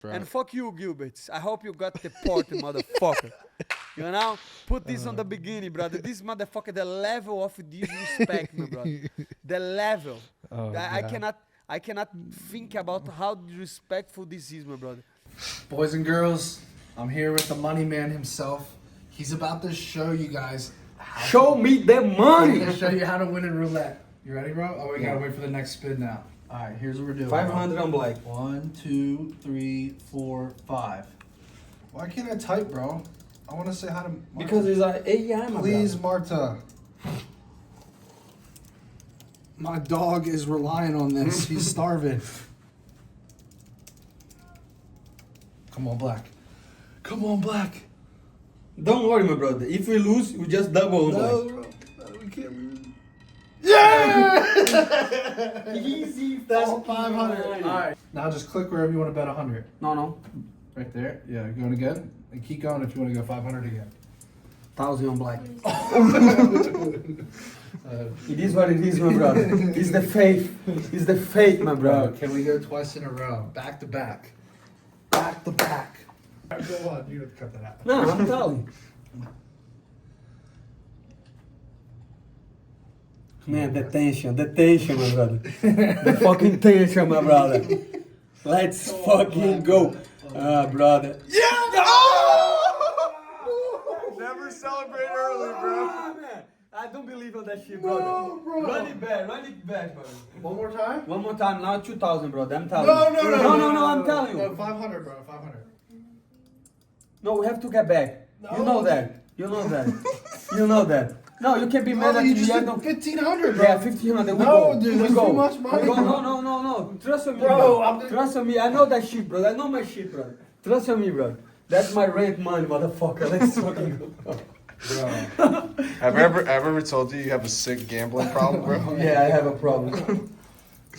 Bro. And fuck you, Gilbert. I hope you got deported, motherfucker. You know? Put this on the beginning, brother. This motherfucker, the level of disrespect, my brother. The level. I cannot think about how disrespectful this is, my brother. Boys and girls, I'm here with the money man himself. He's about to show you guys how Show me the money! I'm going to show you how to win in roulette. You ready, bro? Oh, we gotta wait for the next spin now. All right, here's what we're doing. 500 on black. 1, 2, 3, 4, 5. Why can't I type, bro? I want to say how to. Marta. Because it's like AI, my Please, brother. Marta. My dog is relying on this. He's starving. Come on, Black. Come on, Black. Don't worry, my brother. If we lose, we just double on black. Bro. We can't lose. Yeah! Easy. That's 500. All right. Now just click wherever you want to bet 100. No. Right there. Yeah, going again. And keep going if you want to go 500 again. 1,000 on black. It is what it is, my brother. It's the faith. It's the faith, my brother. Can we go twice in a row? Back to back. Back to back. Go on. You have to cut that out. No, I'm telling you. Man, the tension, my brother. The fucking tension, my brother. Let's fucking go. Brother. Yeah! Oh! Never celebrate early, bro. Man. I don't believe on that shit, brother. No, bro. Run it back, brother. One more time? One more time, now 2,000, brother. I'm telling No, you. no, I'm telling you. No, 500, bro. 500. No, we have to get back. No. You know that. You know that. No, you can't be mad at you me. just I did don't. 1,500, bro. Yeah, 1,500. We No, go. dude, we that's go. too much money, We go. bro. No. Trust on me, Bro, bro. Trust on me. I know that shit, brother. I know my shit, brother. Trust on me, bro. That's my rent money, motherfucker. Let's fucking go. Bro. Have I ever told you have a sick gambling problem, bro? Yeah, I have a problem.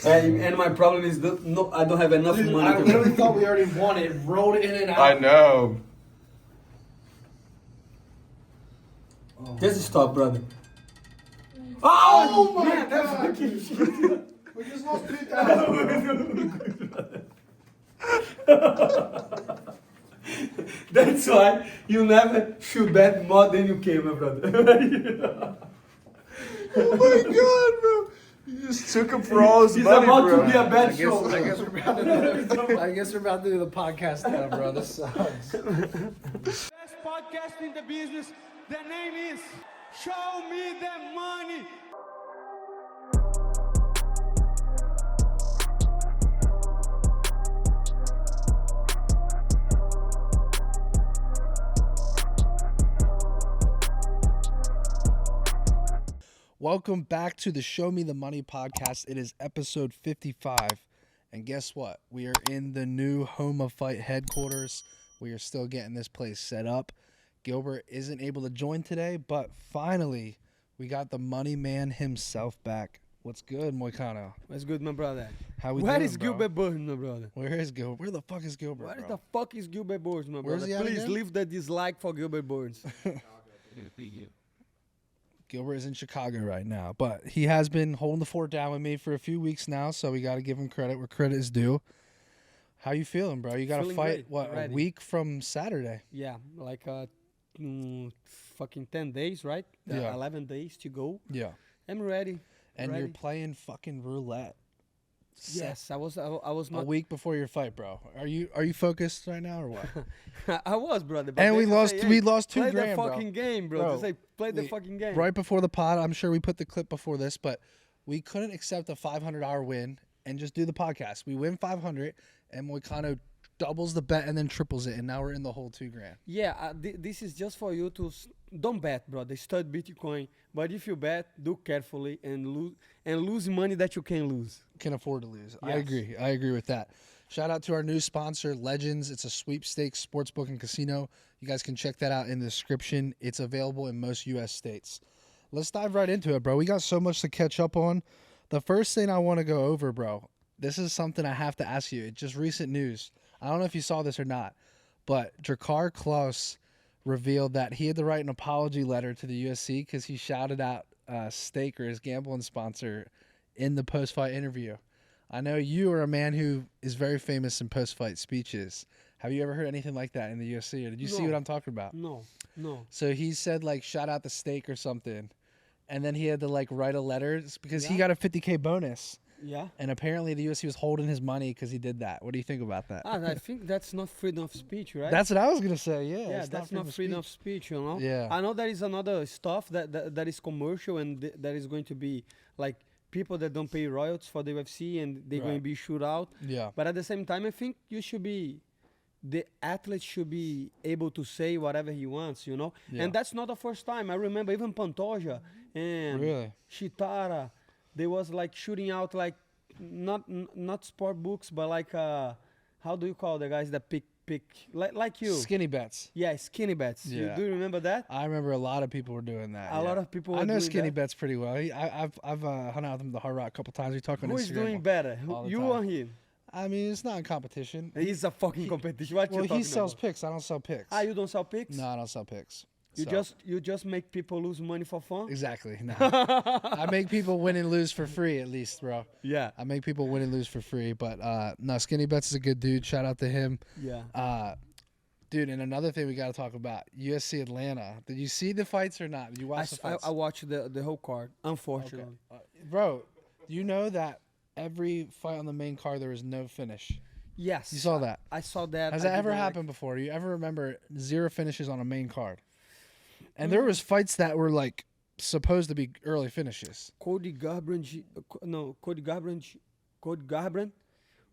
and my problem is that I don't have enough Dude, money I to literally thought we already won it. Rolled in and out. I know. Just stop, brother. Oh my man, God. that's fucking shit. We just lost 3,000. That's why you never should bet more than you can, my brother. Oh my god, bro. You just took him for all his He's money, about bro. to be a bad show. I guess we're about to do the podcast now, bro. This sucks. Best podcast in the business. The name is Show Me the Money. Welcome back to the Show Me the Money podcast. It is episode 55. And guess what? We are in the new Home of Fight headquarters. We are still getting this place set up. Gilbert isn't able to join today, but finally, we got the money man himself back. What's good, Moicano? What's good, my brother? How we Where doing, is bro? Gilbert Burns, my brother? Where is Gilbert? Where the fuck is Gilbert, Where bro? the fuck is Gilbert Burns, my Where's brother? he at Please again? leave the dislike for Gilbert Burns. Gilbert is in Chicago right now, but he has been holding the fort down with me for a few weeks now, so we got to give him credit where credit is due. How you feeling, bro? You got to Feeling fight, great, a ready. week from Saturday? Yeah, like fucking 10 days, right? Yeah. 11 days to go. Yeah. I'm ready. And ready. you're playing fucking roulette. Yes, I was not. A week before your fight, bro. Are you focused right now or what? I was, brother. But And they we say, lost. hey, We lost $2,000, play the bro. fucking game, bro. Bro, They say play the we- fucking game. Right before the pod, I'm sure we put the clip before this, but we couldn't accept a $500 win and just do the podcast. We win 500, and Moicano doubles the bet and then triples it, and now we're in the whole $2,000. Yeah, this is just for you to don't bet, brother. Study Bitcoin, but if you bet, do carefully and lose money that you can lose. Can afford to lose. I Yes. agree. I agree with that. Shout out to our new sponsor, Legendz. It's a sweepstakes sportsbook and casino. You guys can check that out in the description. It's available in most U.S. states. Let's dive right into it, bro. We got so much to catch up on. The first thing I want to go over, bro, this is something I have to ask you. It's just recent news. I don't know if you saw this or not, but Drakkar Klose revealed that he had to write an apology letter to the UFC because he shouted out Staker, his gambling sponsor, in the post-fight interview. I know you are a man who is very famous in post-fight speeches. Have you ever heard anything like that in the UFC, or did you see what I'm talking about? No. So he said like shout out the steak or something, and then he had to like write a letter because he got a 50K bonus. Yeah. And apparently the UFC was holding his money because he did that. What do you think about that? I think that's not freedom of speech, right? That's what I was gonna say. Yeah. Yeah, it's that's not freedom of speech, you know. Yeah. I know there is another stuff that is commercial and that is going to be like people that don't pay royalties for the UFC and they're going to be shoot out. Yeah. But at the same time, I think the athlete should be able to say whatever he wants, you know. Yeah. And that's not the first time. I remember even Pantoja and Chitara, they was like shooting out like not sport books, but like how do you call the guys that pick like you? Skinny bets. Yeah, skinny bets. Yeah. Do you remember that? I remember a lot of people were doing that. A lot of people. I know doing Skinny that. Bets pretty well. I've hung out with him at the Hard Rock a couple times. We talk on Who Instagram. is doing better? all the You time. or him? I mean, it's not in competition. He's a fucking competition. What Well, you talking he sells about? picks. I don't sell picks. You don't sell picks? No, I don't sell picks. You just make people lose money for fun? Exactly. No. I make people win and lose for free, at least, bro. Yeah. I make people win and lose for free. But no, Skinny Bets is a good dude. Shout out to him. Yeah. Dude, and another thing we got to talk about, UFC Atlanta. Did you see the fights or not? Did you watch the fights? I watched the whole card, unfortunately. Bro, you know that every fight on the main card there was no finish. Yes. You saw that? I saw that. Has I that ever didn't like- happened before? Do you ever remember 0 finishes on a main card? And there was fights that were like supposed to be early finishes. Cody Garbrandt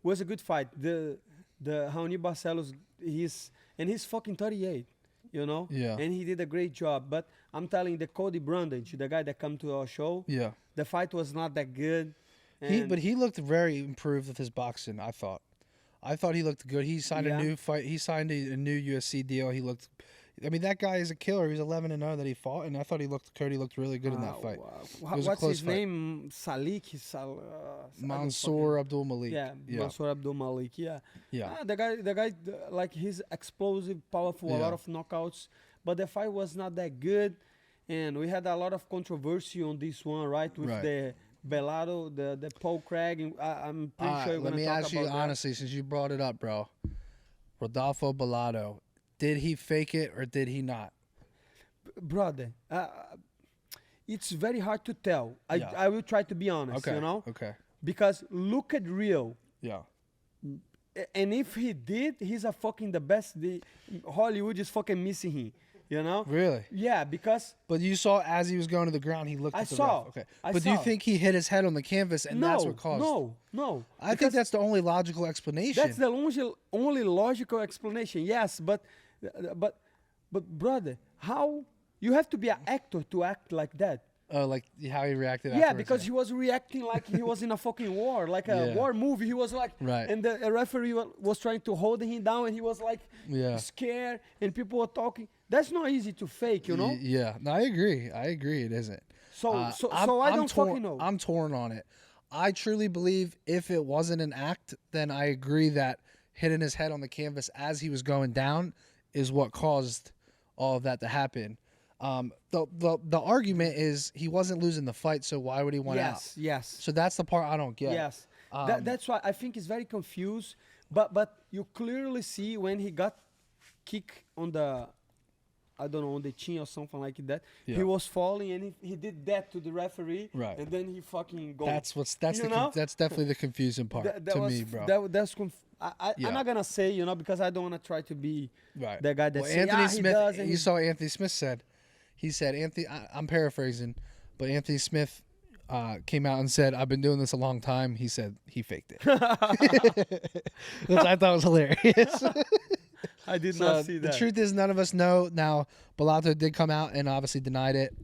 was a good fight. The Raoni Barcelos, he's fucking 38, you know? Yeah. And he did a great job. But I'm telling the Cody Brundage, the guy that come to our show, Yeah. the fight was not that good. But he looked very improved with his boxing, I thought. I thought he looked good. He signed a new fight. He signed a new UFC deal. He looked. I mean, that guy is a killer. He's 11-0 that he fought, and I thought Cody looked really good in that fight. Wow. It was a What's close his fight. name? Salik? Mansour Abdul Malik. Yeah, Yeah. Mansour Abdul Malik. Yeah. Yeah. The guy, like he's explosive, powerful, a Yeah. lot of knockouts, but the fight was not that good, and we had a lot of controversy on this one, right? With Right. the Bellato, the Paul Craig. And I'm pretty sure you're let gonna me talk ask you about that. honestly, since you brought it up, bro. Rodolfo Bellato, did he fake it or did he not? Brother. It's very hard to tell. Yeah. I will try to be honest, Okay. you know, Okay. because look at Rio. Yeah. And if he did, he's a fucking the best. Hollywood is fucking missing him, you know? Really? Yeah, because But you saw as he was going to the ground, he looked I at the saw. ref. Okay. I But do you saw. think he hit his head on the canvas and that's what caused? No. I think that's the only logical explanation. That's the only logical explanation. Yes, but brother, how you have to be an actor to act like that? Oh, like how he reacted. Yeah, afterwards, because he was reacting like he was in a fucking war, like a Yeah. war movie. He was like, Right. and the referee was trying to hold him down, and he was like Yeah. scared, and people were talking. That's not easy to fake, you know. Yeah. No, I agree. It isn't. So I'm- I I'm don't torn, fucking know. I'm torn on it. I truly believe if it wasn't an act, then I agree that hitting his head on the canvas as he was going down is what caused all of that to happen. The argument is he wasn't losing the fight, so why would he want out? Yes. So that's the part I don't get. Yes, that's why I think he's very confused. But you clearly see when he got kicked on the, I don't know, on the chin or something like that. Yeah. He was falling and he did that to the referee. Right. And then he fucking go. That's You know? that's definitely the confusing part to me, bro. That's Yeah. I'm not gonna say, you know, because I don't want to try to be Right. the guy that Well, say, Anthony he Smith. does. And You saw what Anthony Smith said. He said, I'm paraphrasing, but Anthony Smith came out and said, "I've been doing this a long time." He said he faked it, which I thought was hilarious. I did So not see that. The truth is, none of us know. Now, Bellato did come out and obviously denied it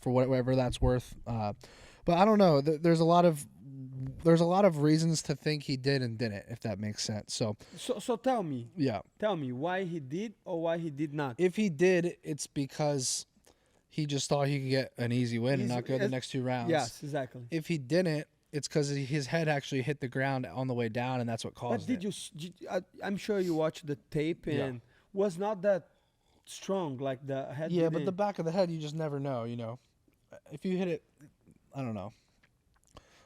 for whatever that's worth. But I don't know. There's a lot of reasons to think he did and didn't, if that makes sense. So tell me why he did or why he did not. If he did, it's because he just thought he could get an easy win and not go the next 2 rounds. Yes, exactly. If he didn't, it's because his head actually hit the ground on the way down, and that's what caused But I'm sure you watched the tape and was not that strong like the head. Yeah, but the back of the head, you just never know, you know. If you hit it, I don't know.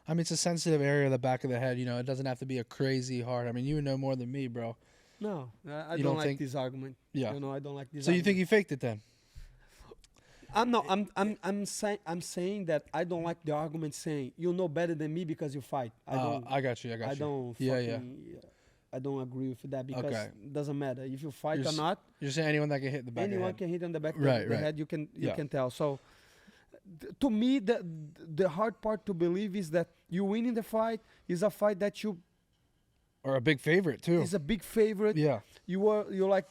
I mean, it's a sensitive area of the back of the head. You know, it doesn't have to be a crazy hard. I mean, you would know more than me, bro. No, I You don't don't like think- this argument. Yeah. You know, I don't like this. So you argument. think he faked it then? I'm saying that I don't like the argument saying you know better than me because you fight. I don't. I got you. I don't. Yeah, fucking, I don't agree with that because Okay. it doesn't matter if you fight You're or s- not. You're saying anyone that can hit the back of the Anyone head. can hit on the back of Right, the right. head. You Yeah. can tell. So to me, the hard part to believe is that you win in the fight is a fight that you Or a big favorite, too. is a big favorite. Yeah. You're like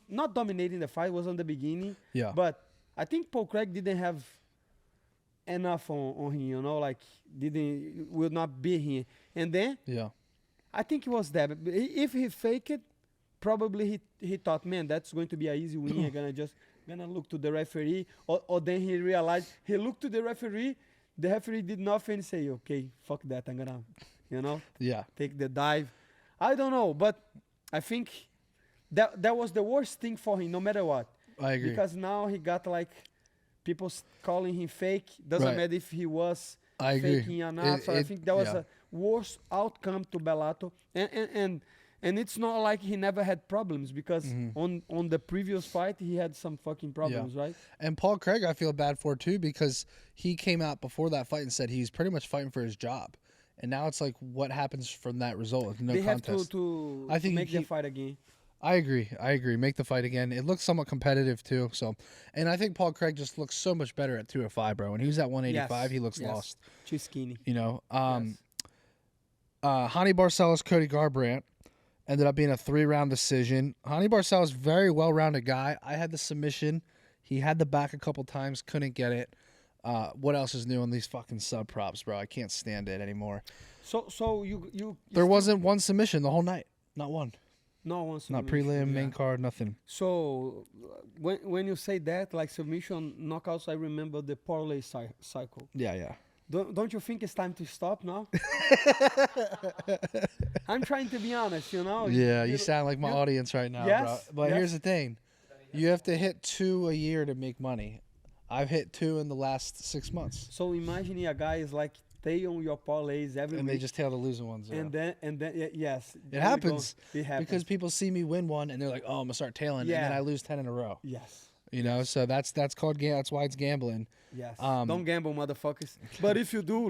not dominating the fight was on the beginning. Yeah. But I think Paul Craig didn't have enough on him, you know, like will not be here. And then Yeah. I think it was that. But if he faked it, probably he thought, man, that's going to be an easy win. I'm gonna look to the referee. Or then he realized he looked to the referee. The referee did nothing and say, okay, fuck that. I'm gonna, you know, Yeah. take the dive. I don't know, but I think that was the worst thing for him, no matter what. I agree. Because now he got like people calling him fake. Doesn't Right. matter if he was I agree. faking or not. So I think that was yeah. a worst outcome to Bellato. And it's not like he never had problems because Mm-hmm. on the previous fight he had some fucking problems, right? And Paul Craig, I feel bad for too because he came out before that fight and said he's pretty much fighting for his job, and now it's like what happens from that result? No they contest. have to I think make he- the fight again. I agree. Make the fight again. It looks somewhat competitive too. So, and I think Paul Craig just looks so much better at 205, bro. When he was at 185, he looks yes. lost. Too skinny. You know, Yes. Hani Barcelos, Cody Garbrandt ended up being a 3-round decision. Hani Barcelos, very well-rounded guy. I had the submission. He had the back a couple times, couldn't get it. What else is new on these fucking sub props, bro? I can't stand it anymore. So you There wasn't one submission the whole night. Not one. no one Not submission, prelim, yeah. main card, nothing. So when you say that, like submission knockouts, I remember the parlay cycle. Yeah. Don't you think it's time to stop now? I'm trying to be honest, you know. Yeah, you sound like my you- audience right now, Yes, bro. But yes. here's the thing. You have to hit 2 a year to make money. I've hit 2 in the last 6 months. So imagine a guy is like stay on your parlays every And they week, just tail the losing ones. Yeah. and then yes, It happens. It happens Because people see me win one and they're like, "Oh, I'm gonna start tailing," and then Yeah. I lose 10 in a row. yes. You know, so that's called that's why it's gambling. Yes. Um, Don't gamble, motherfuckers. But if you do,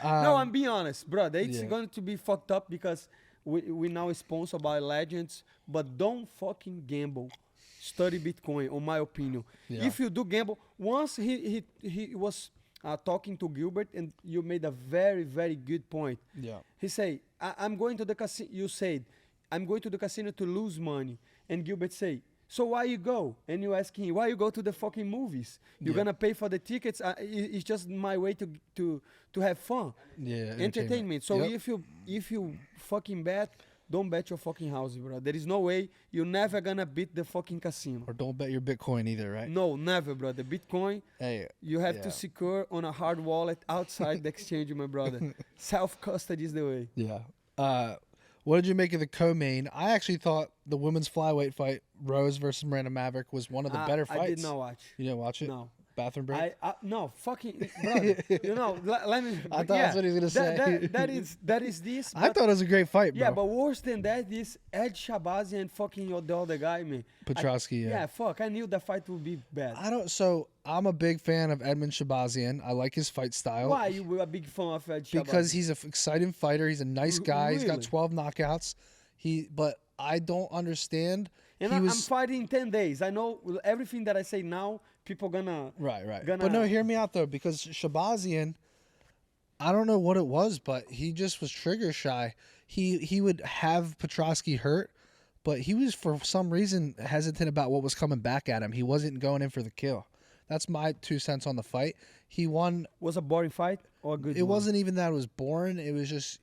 no, I'm being honest, brother. It's yeah. going to be fucked up because we now sponsored by Legendz, but don't fucking gamble. Study Bitcoin, on my opinion. Yeah. If you do gamble, once he was talking to Gilbert, and you made a very, very good point. Yeah. He said, I'm going to the casino. You said, I'm going to the casino to lose money. And Gilbert say, so why you go? And you ask him, why you go to the fucking movies? You're Yeah. gonna pay for the tickets. It's just my way to have fun, Yeah. entertainment. So Yep. if you fucking bet, don't bet your fucking house, bro. There is no way you're never gonna beat the fucking casino. Or don't bet your Bitcoin either, right? No, never, bro. The Bitcoin, Hey. you have Yeah. to secure on a hard wallet outside the exchange, my brother. Self custody is the way. Yeah. What did you make of the co-main? I actually thought the women's flyweight fight, Rose versus Miranda Maverick, was one of the better fights. I did not watch. You didn't watch it? No. Bathroom break? No, fucking brother. You know, let me. I thought that's what he was gonna say. That is this. I but- thought it was a great fight, bro. Yeah, but worse than that is Ed Shabazi and fucking the other guy, man. Petrosky, yeah. Yeah, fuck. I knew the fight would be bad. So I'm a big fan of Edmund Shabazian. I like his fight style. Why you were a big fan of Ed Shabazi? Because he's an exciting fighter. He's a nice guy. He's got Really? 12 knockouts. But I don't understand. And I'm fighting in 10 days. I know everything that I say now, people gonna. Right. gonna- But no, hear me out though, because Shabazian, I don't know what it was, but he just was trigger shy. He would have Petrosky hurt, but he was for some reason hesitant about what was coming back at him. He wasn't going in for the kill. That's my 2 cents on the fight. He won. Was a boring fight or a good? It one? wasn't even that it was boring. It was just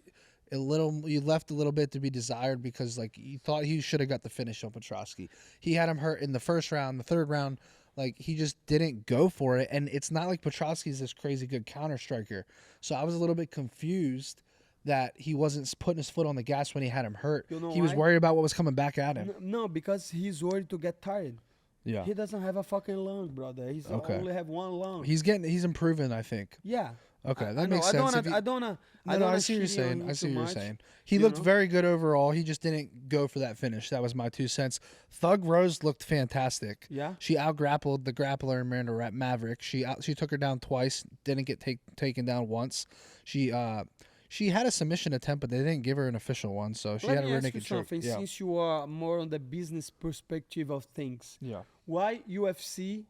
you left a little bit to be desired because like you thought he should have got the finish on Petrosky. He had him hurt in the first round, the third round. Like he just didn't go for it, and it's not like Petrosky's this crazy good counter striker. So I was a little bit confused that he wasn't putting his foot on the gas when he had him hurt. You know he was why? worried about what was coming back at him. No, because he's worried to get tired. Yeah. He doesn't have a fucking lung, brother. He's only have one lung. He's improving, I think. Yeah. Okay, I that know. makes sense. I don't wanna. I see what you're saying. I see what you're saying. He you looked know? very good overall. He just didn't go for that finish. That was my 2 cents. Thug Rose looked fantastic. Yeah. She out-grappled the grappler Miranda Maverick. She took her down twice. Didn't get taken down once. She had a submission attempt, but they didn't give her an official one. So she had a rear naked choke. Something. Yeah. Since you are more on the business perspective of things, Yeah. why UFC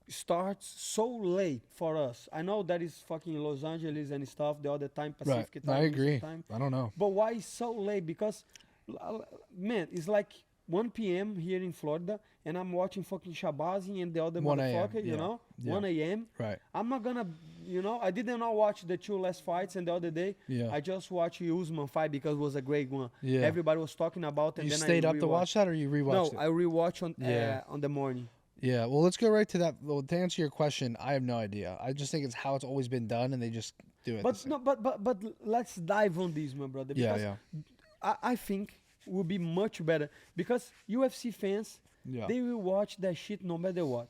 starts so late for us? I know that is fucking Los Angeles and stuff the other time, Pacific Right. time. I agree. Eastern time. I don't know. But why is so late? Because, man, it's like 1 p.m. here in Florida, and I'm watching fucking Shabazi and the other 1 a.m., motherfucker, you yeah. know? Yeah. 1 a.m. Right. I'm not gonna, I didn't not watch the 2 last fights, and the other day, Yeah. I just watched Usman fight because it was a great one. Yeah. Everybody was talking about it, and You then stayed I up to watch that, or you rewatched No, it? I rewatched Yeah. on the morning. Yeah, well, let's go right to that. Well, to answer your question, I have no idea. I just think it's how it's always been done, and they just do it. But let's dive on this, my brother. Because Yeah. I think it would be much better because UFC fans, Yeah. they will watch that shit no matter what,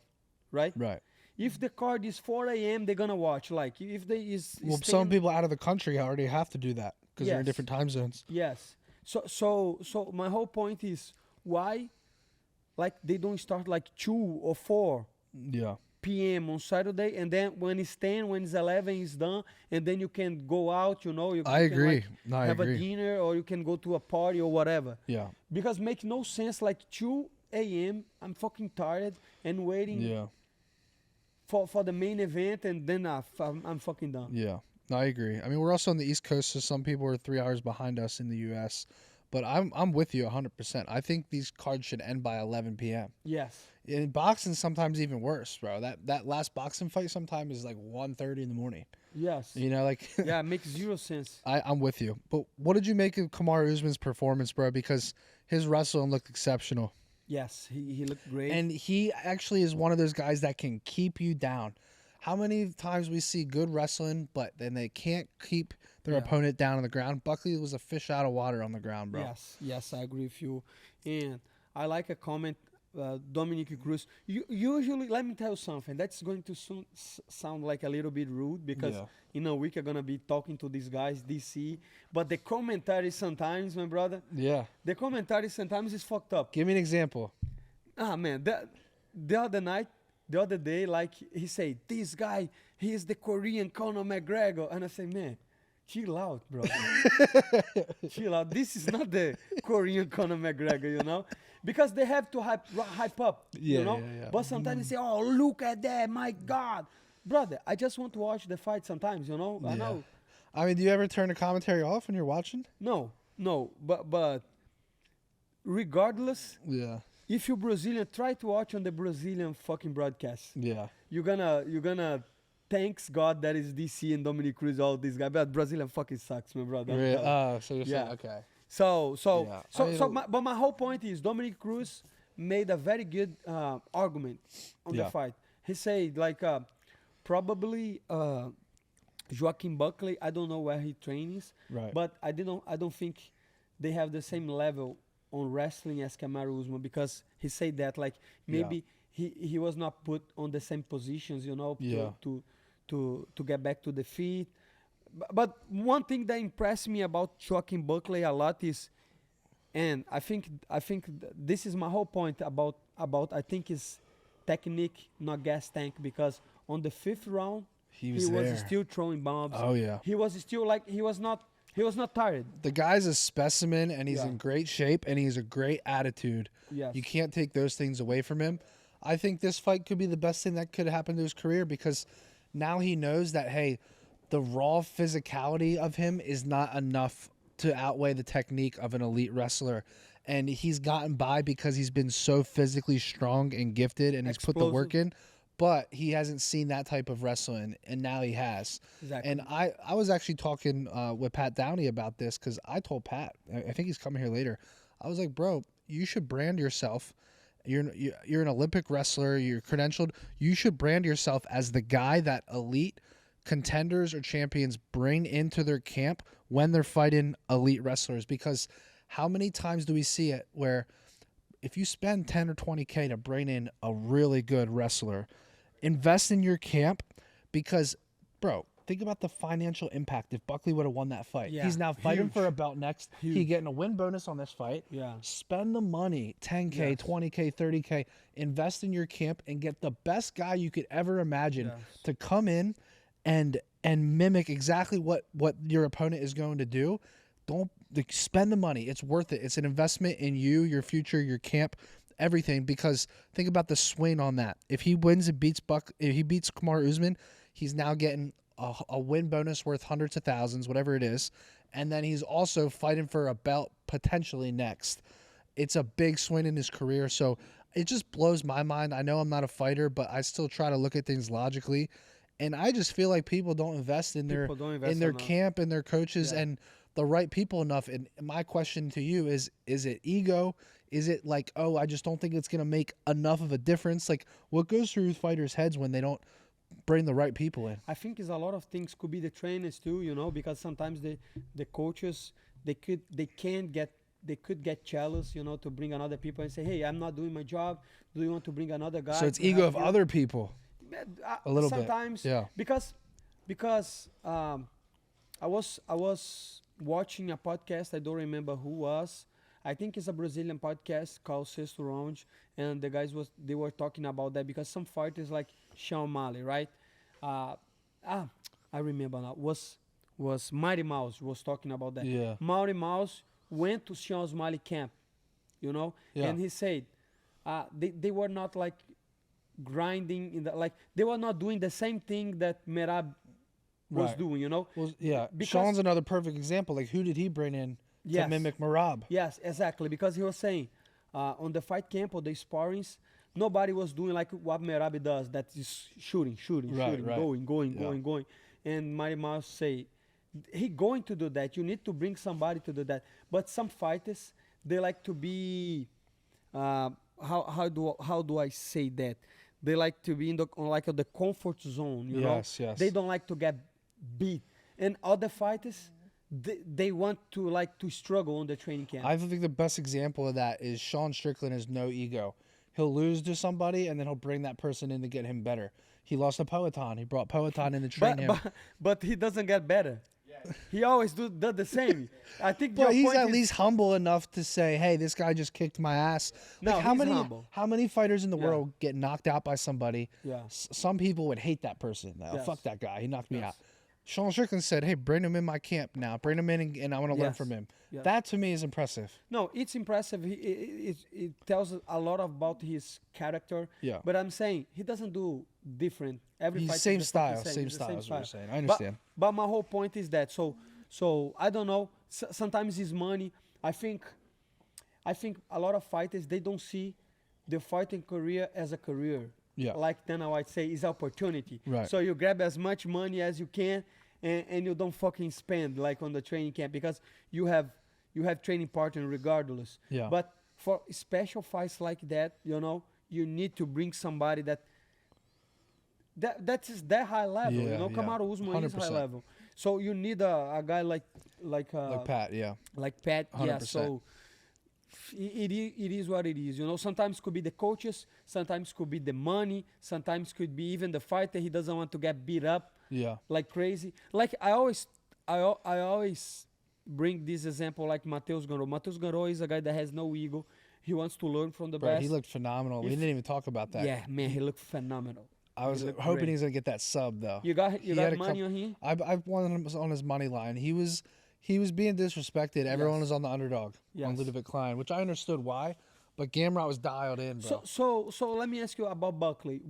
right? Right. If the card is 4 a.m., they're gonna watch. Like if they is Well, staying- some people out of the country already have to do that because they're in Yes. different time zones. Yes. So my whole point is why, like they don't start like 2 or 4 Yeah. p.m. on Saturday, and then when it's 10, when it's 11, it's done, and then you can go out. You I can, agree. like, No, I have a agree. dinner, or you can go to a party or whatever. Yeah. Because make no sense. Like 2 a.m. I'm fucking tired and waiting Yeah. for the main event, and then I'm fucking done. Yeah. No, I agree. I mean, we're also on the East Coast, so some people are 3 hours behind us in the U.S. But I'm with you 100%. I think these cards should end by 11 p.m. Yes. In boxing, sometimes even worse, bro. That last boxing fight sometimes is like 1:30 in the morning. Yes. You know, like Yeah, it makes zero sense. I'm with you. But what did you make of Kamaru Usman's performance, bro? Because his wrestling looked exceptional. Yes, he looked great. And he actually is one of those guys that can keep you down. How many times we see good wrestling, but then they can't keep their Yeah. opponent down on the ground? Buckley was a fish out of water on the ground, bro. Yes, I agree with you. And I like a comment, Dominic Cruz. Usually, let me tell you something. That's going to sound like a little bit rude because Yeah. in a week I'm going to be talking to these guys, DC. But the commentary sometimes, my brother, Yeah. the commentary sometimes is fucked up. Give me an example. Man, the other day, like he said, this guy, he is the Korean Conor McGregor. And I say, man, chill out, bro. Chill out. This is not the Korean Conor McGregor, you know? Because they have to hype up, Yeah, you know? yeah. But sometimes they say, oh, look at that, my God. Brother, I just want to watch the fight sometimes, you know? I Yeah. know. I mean, do you ever turn the commentary off when you're watching? No, but regardless, Yeah. if you're Brazilian, try to watch on the Brazilian fucking broadcast. Yeah. You're gonna thanks God that is DC and Dominic Cruz, all these guys. But Brazilian fucking sucks, my brother. I'm Really? telling you. So you're Yeah. saying, okay. So, but my whole point is Dominic Cruz made a very good argument on the Yeah. fight. He said like probably Joaquin Buckley. I don't know where he trains, Right. but I don't think they have the same level on wrestling as Kamaru Usman because he said that like maybe he was not put on the same positions, you know, Yeah. to get back to the feet. But one thing that impressed me about Joaquin Buckley a lot is, and I think this is my whole point about I think is technique, not gas tank, because on the 5th round He was there. still throwing bombs. Oh, yeah. He was still like he was not tired. The guy's a specimen, and he's Yeah. in great shape, and he's a great attitude. Yes. You can't take those things away from him. I think this fight could be the best thing that could happen to his career because now he knows that, hey, the raw physicality of him is not enough to outweigh the technique of an elite wrestler. And he's gotten by because he's been so physically strong and gifted and he's put the work in. But he hasn't seen that type of wrestling, and now he has. Exactly. And I was actually talking with Pat Downey about this because I told Pat, I think he's coming here later, I was like, bro, you should brand yourself. You're an Olympic wrestler. You're credentialed. You should brand yourself as the guy that elite contenders or champions bring into their camp when they're fighting elite wrestlers. Because how many times do we see it where if you spend 10 or 20K to bring in a really good wrestler, invest in your camp because, bro, think about the financial impact if Buckley would have won that fight. Yeah, He's now fighting huge. for a belt next. He Huge. getting a win bonus on this fight. Yeah. Spend the money, 10K, Yes. 20K, 30K. Invest in your camp and get the best guy you could ever imagine Yes. to come in and mimic exactly what your opponent is going to do. Don't spend the money. It's worth it. It's an investment in you, your future, your camp, everything. Because think about the swing on that. If he wins and beats if he beats Kamaru Usman, he's now getting a win bonus worth hundreds of thousands, whatever it is, and then he's also fighting for a belt potentially next. It's a big swing in his career, so it just blows my mind. I know I'm not a fighter, but I still try to look at things logically, and I just feel like people don't invest in their enough. camp and their coaches Yeah. and the right people enough. And my question to you is it ego? Is it like, oh, I just don't think it's going to make enough of a difference? Like, what goes through fighters' heads when they don't bring the right people in? I think it's a lot of things. Could be the trainers too, you know, because sometimes the coaches they could get jealous, you know, to bring another people and say, hey, I'm not doing my job. Do you want to bring another guy? So it's to ego help of you? other people. A little bit. Sometimes, Yeah. because I was watching a podcast. I don't remember who was. I think it's a Brazilian podcast called Sexto Round, and the guys they were talking about that because some fighters like Sean O'Malley, right? I remember now. Was Mighty Mouse was talking about that. Yeah. Mighty Mouse went to Sean O'Malley camp, you know, Yeah. and he said they were not like grinding in the like they were not doing the same thing that Merab was Right. doing, you know. Well, yeah. Because- Sean's another perfect example. Like, who did he bring in to Yes. mimic Marab? Yes, exactly. Because he was saying on the fight camp or the sparrings, nobody was doing like what Merab does. That is shooting, Right, right. going. And Mighty Mouse say, he going to do that. You need to bring somebody to do that. But some fighters, they like to be, how do I say that? They like to be in the comfort zone. You know, Yes, yes. they don't like to get beat. And other fighters, they want to struggle on the training camp. I think the best example of that is Sean Strickland has no ego. He'll lose to somebody and then he'll bring that person in to get him better. He lost to Poetan. He brought Poetan in to train him. But he doesn't get better. He always does the same. I think. But your he's point at is- least humble enough to say, "Hey, this guy just kicked my ass." No, Like, he's humble. how many fighters in the Yeah. world get knocked out by somebody? Yeah. Some people would hate that person. Oh, Yes. fuck that guy. He knocked me Yes. out. Sean Strickland said, "Hey, bring him in my camp now. Bring him in, and I want to learn Yes. from him." Yes. That to me is impressive. No, it's impressive. It tells a lot about his character. Yeah. But I'm saying he doesn't do different. Every He's fight is same the style, fucking same It's the style is what you're saying. I But- understand. But my whole point is that so I don't know. Sometimes it's money. I think a lot of fighters they don't see the fighting career as a career. Yeah. Like Dana White say, it's opportunity. Right. So you grab as much money as you can, and you don't fucking spend like on the training camp because you have training partner regardless. Yeah. But for special fights like that, you know, you need to bring somebody that is that high level. Yeah, you know, yeah. Kamaru Usman is high 100%. level. So you need a guy like Like Pat, yeah. like Pat. Yeah. 100%. So it is what it is. You know, sometimes could be the coaches, sometimes could be the money, sometimes could be even the fighter. He doesn't want to get beat up Yeah. like crazy. Like I always bring this example like Mateus Garo. Mateus Garo is a guy that has no ego. He wants to learn from the Bro, best. he looked phenomenal. We If- didn't even talk about that. Yeah, man, he looked phenomenal. I was he looked hoping great. he's gonna get that sub though. You got He had a money couple- on him? I wanted him on his money line. He was being disrespected. Everyone Yes. was on the underdog on Yes. Ludovic Klein, which I understood why, but Gamrot was dialed in, bro. So let me ask you about Buckley.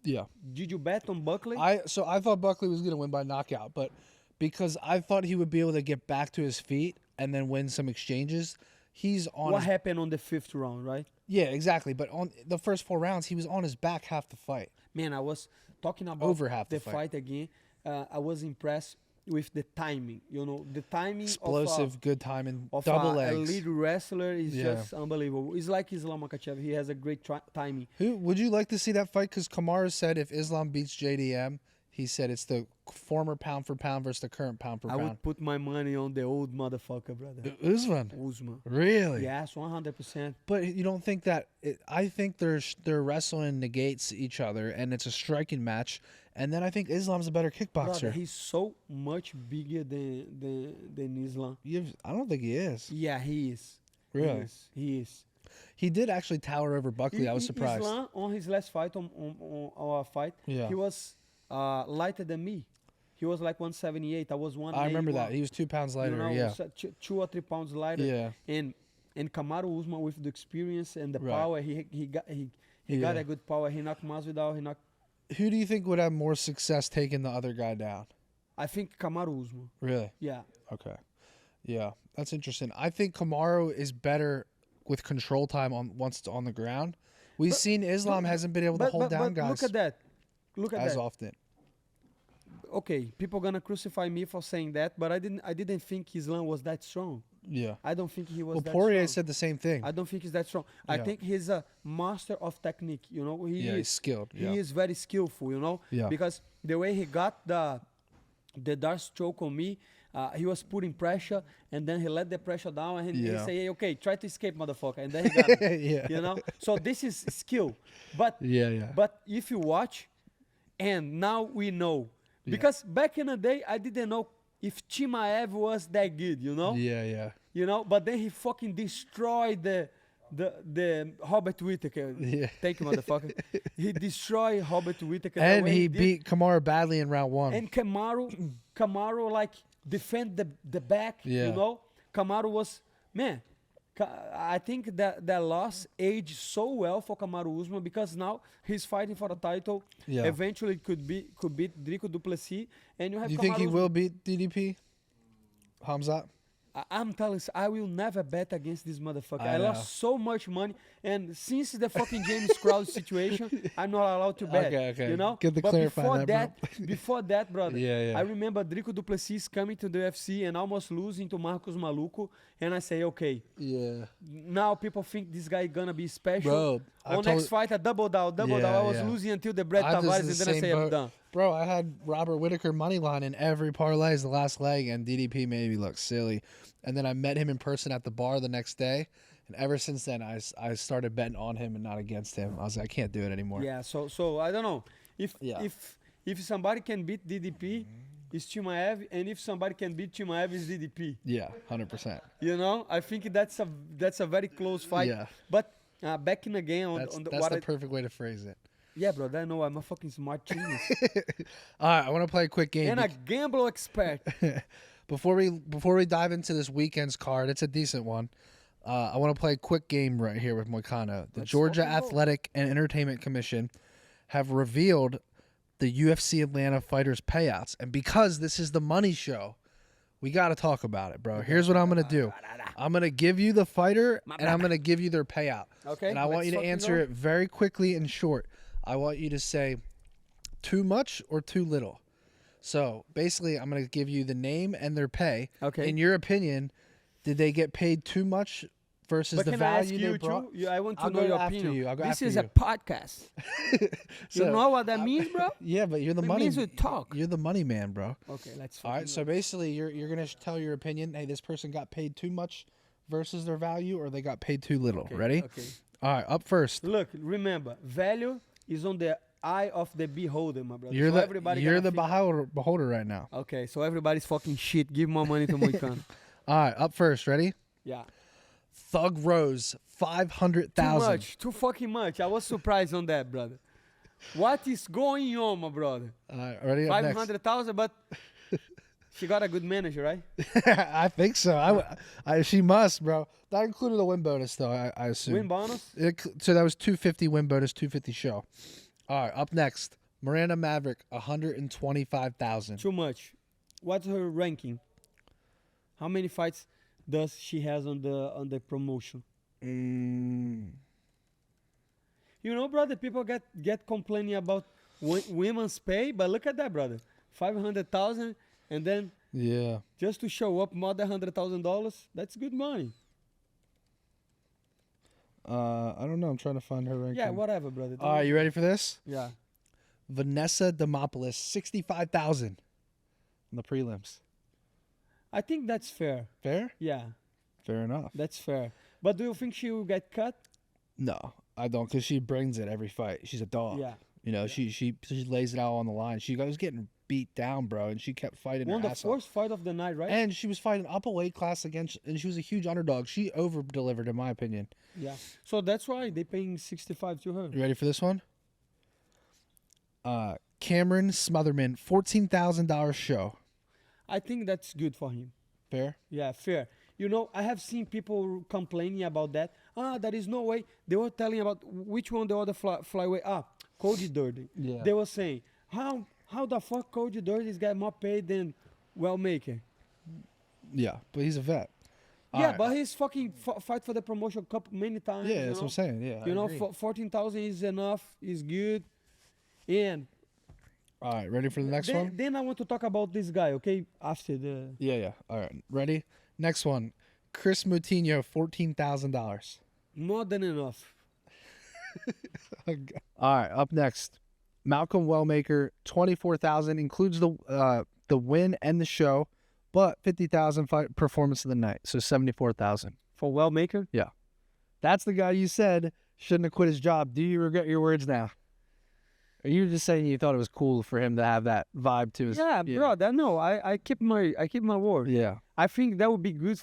Yeah. Did you bet on Buckley? I thought Buckley was gonna win by knockout, but because I thought he would be able to get back to his feet and then win some exchanges, he's on. What happened on the 5th round, right? Yeah, exactly. But on the first 4 rounds, he was on his back half the fight. Man, I was talking about Over half the the fight. fight again. I was impressed with the timing. You know, the timing Explosive, good timing, of double a legs. elite wrestler is Yeah. just unbelievable. It's like Islam Makhachev. He has a great timing. Who would you like to see that fight? Because Kamara said if Islam beats JDM, He said it's the former pound for pound versus the current pound for I pound. would put my money on the old motherfucker, brother. Usman. Usman. Really? Yes, 100%. But you don't think that? I think their wrestling negates each other, and it's a striking match. And then I think Islam's a better kickboxer. Brother, he's so much bigger than Islam. I don't think he is. Yeah, he is. Really? He is. He did actually tower over Buckley. I was surprised. Islam, on his last fight, on our fight, Yeah. he was lighter than me. He was like 178. I was 181. I remember that. He was 2 pounds lighter. You know, yeah. so 2 or 3 pounds lighter. Yeah. And Kamaru Usman with the experience and the Right. power, he got Yeah. a good power. He knocked Masvidal. He knocked. Who do you think would have more success taking the other guy down? I think Kamaru Usman. Really? Yeah. Okay. Yeah, that's interesting. I think Kamaru is better with control time once it's on the ground. We've seen Islam hasn't been able to hold down guys Look at that. Look at as that. often. Okay, people gonna crucify me for saying that, but I didn't think Islam was that strong. Yeah. I don't think he was Well, that Poirier strong. said the same thing. I don't think he's that strong. I Yeah. think he's a master of technique. You know, Yeah, he's skilled. He Yeah. is very skillful. You know, Yeah. because the way he got the Darce choke on me, he was putting pressure, and then he let the pressure down, and he Yeah. say, "Hey, okay, try to escape, motherfucker," and then he got me. Yeah. You know, so this is skill. But Yeah. but if you watch, and now we know, because back in the day I didn't know if Chimaev was that good. You know. Yeah. You know, but then he fucking destroyed the Robert Whittaker. Yeah. Thank you, motherfucker. He destroyed Robert Whittaker. the And way he did. beat Kamaru badly in round 1. And Kamaru like defend the back. Yeah. You know, Kamaru was man. I think that loss aged so well for Kamaru Usman because now he's fighting for the title. Yeah. Eventually could beat Drico Duplessis, and you have. Do you think he Kamaru will beat DDP? Hamzat? I'm telling you, I will never bet against this motherfucker. I I know. lost so much money, and since the fucking James Krause situation, I'm not allowed to bet. Okay. You know, Good to but clarify before that, bro. before that, brother, Yeah. I remember Drico Duplessis coming to the UFC and almost losing to Marcos Maluco, and I say, okay, Yeah. now people think this guy gonna be special. Bro, I on told- next fight, I double down. Yeah, I was yeah. losing until the Brett I was Tavares, in the and then I same say I'm boat. done. Bro, I had Robert Whittaker money line in every parlays the last leg, and DDP made me look silly. And then I met him in person at the bar the next day, and ever since then, I started betting on him and not against him. I was like, I can't do it anymore. Yeah, so I don't know if Yeah. if somebody can beat DDP, it's Chimaev, and if somebody can beat Chimaev, it's DDP. Yeah, 100%. You know, I think that's a very close fight. Yeah. But back in again on That's the the what I, perfect way to phrase it. yeah, bro, I know I'm a fucking smart genius All right, I want to play a quick game. and a gamble expert. Before we dive into this weekend's card, it's a decent one. I want to play a quick game right here with Moicano. The Let's Georgia fucking go. Athletic and Entertainment Commission have revealed the UFC Atlanta fighters' payouts, and because this is the money show, we got to talk about it, bro. Here's what I'm gonna do. I'm gonna give you the fighter, and I'm gonna give you their payout. Okay, And I want let's you to fucking answer go. it very quickly and short. I want you to say too much or too little. So basically, I'm going to give you the name and their pay. Okay. In your opinion, did they get paid too much versus But the can I ask value they you brought? too? I want to I'll know go your after opinion. you. I'll go This after is you. a podcast. So- You know what that means, bro? Yeah, but you're the It money. means we talk. You're the money man, bro. Okay, let's. All right. fucking So go. basically, you're going to tell your opinion. Hey, this person got paid too much versus their value, or they got paid too little. Okay, Ready? Okay. All right. Up first. Look, remember, value is on the eye of the beholder, my brother. You're So the everybody you're gonna the figure- beholder right now. Okay, so everybody's fucking shit. Give more money to Moicano. All right. Up first. Ready? Yeah. Thug Rose, Too 500,000. much. Too fucking much. I was surprised on that, brother. What is going on, my brother? Ready? Up next. 500,000, but she got a good manager, right? I think so. She must, bro. That included a win bonus, though. I assume. Win bonus? So that was 250 win bonus, 250 show. All right. Up next, Miranda Maverick, 125,000. Too much. What's her ranking? How many fights does she has on the promotion? Mm, You know, brother, people get complaining about women's pay, but look at that, brother. 500,000, and then yeah. just to show up more than $100,000, that's good money. I don't know. I'm trying to find her ranking. Yeah, whatever, brother. All right. You ready for this? Yeah. Vanessa Demopoulos, 65,000 in the prelims. I think that's fair. Fair? Yeah, Fair enough. that's fair. But do you think she will get cut? No, I don't, because she brings it every fight. She's a dog. Yeah. You know, she lays it out on the line. She was getting beat down, bro, and she kept fighting Won her the ass off. first fight of the night, right? And she was fighting up a weight class against, and she was a huge underdog. She over-delivered, in my opinion. Yeah. So that's why they paying 65 to her. You ready for this one? Cameron Smotherman, $14,000 show. I think that's good for him. Fair? Yeah, fair. You know, I have seen people complaining about that. There is no way. They were telling about which one the other flyweight. Cody Dirty. Yeah. They were saying, how the fuck Cody Dirty is getting more paid than Wellmaker? Yeah, but he's a vet. Yeah, Alright. but he's fucking fight for the promotion cup many times. Yeah, you that's what know? I'm saying. Yeah, I You know, agree. 14,000 is enough. Is good. And All right, ready for the next one? then I want to talk about this guy, okay? After the Yeah. All right, ready? Next one. Chris Moutinho, $14,000. more than enough. All right, up next. Malcolm Wellmaker, $24,000, includes the win and the show, but $50,000 fight performance of the night, so $74,000. For Wellmaker? That's the guy you said shouldn't have quit his job. Do you regret your words now? Or you just saying you thought it was cool for him to have that vibe to his? Yeah, bro. No, I keep my word. Yeah. I think that would be good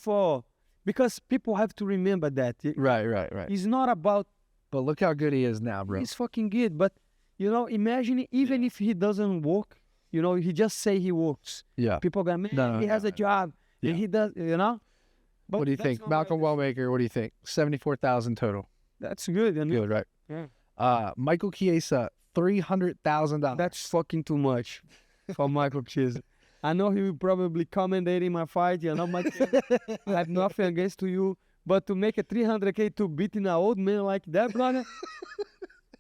because people have to remember that. Right. It's not about But look how good he is now, bro. he's fucking good. But imagine even if he doesn't work, he just say he works. Yeah. People go, man, No, he has a job. Yeah. And he does, But What do you that's think? not my Malcolm Wellmaker, what do you think? 74,000 total. That's good. Good, right? Yeah. Michael Chiesa, $300,000. That's fucking too much for Michael Chiesa. I know he will probably commentate in my fight. Mike, I have nothing against you. But to make a 300K to beating an old man like that, brother,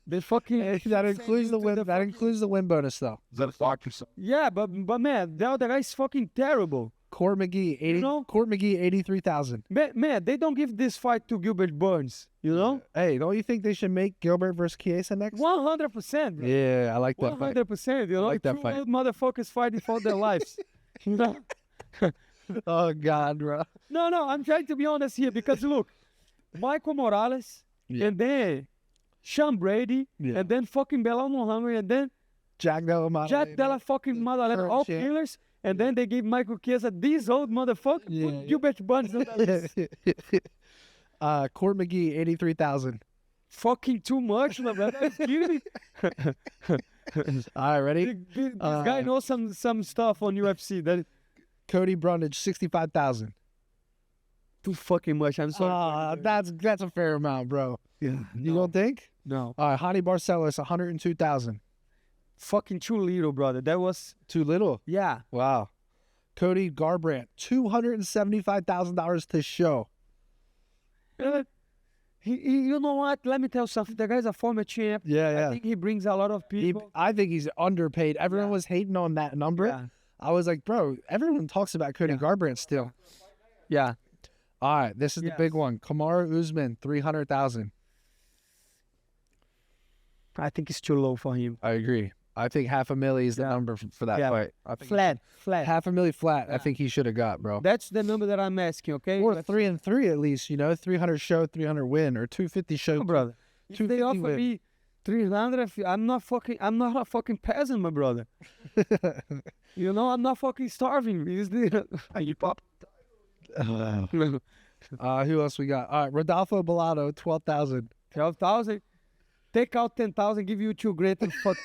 they fucking... that includes the win. That includes the win bonus, though. Yeah, but man, the other guy is fucking terrible. Court McGee, Court McGee, 83,000. Man, they don't give this fight to Gilbert Burns, Hey, don't you think they should make Gilbert versus Chiesa next? 100%, bro. Yeah, I like that fight. 100%, like that Two fight. old motherfuckers fighting for their lives. Oh God, bro. No, I'm trying to be honest here because look, Michael Morales, Yeah. and then Sean Brady, Yeah. and then fucking Belal Muhammad, and then Jack Della Maddalena. Jack Della fucking Maddalena, Current all champ. killers, and then they give Michael Chiesa these old motherfuckers. Yeah, Put yeah. Gilbert Burns on that list. Court McGee, 83,000. Fucking too much, my brother. Are you kidding me? All right, ready? This guy knows some stuff on UFC that is Cody Brundage, 65,000. too fucking much. I'm sorry. That's a fair amount, bro. Yeah. You don't think? No. All right, Hani Barcelos, 102,000. Fucking too little, brother. That was, Too little. yeah. Wow. Cody Garbrandt, $275,000 to show. You know what? Let me tell you something. The guy's a former champ. Yeah. I think he brings a lot of people. I think he's underpaid. Everyone Yeah. was hating on that number. Yeah. I was like, bro, everyone talks about Cody Garbrandt still. Yeah. All right, this is the big Yes. one. Kamaru Usman, 300,000. I think it's too low for him. I agree. I think $500,000 is the number for that Yeah. fight. I think Flat. $500,000 flat. I Yeah. think he should have got, bro. That's the number that I'm asking, okay? Or That's- 3-3 at least, 300 show, 300 win, or 250 show. No, brother. If they 250 offer win. me 300, I'm not a fucking peasant, my brother. I'm not fucking starving. You pop. Who else we got? All right, Rodolfo Bellato, 12,000. 12,000. Take out 10,000, give you $2,000 and fuck.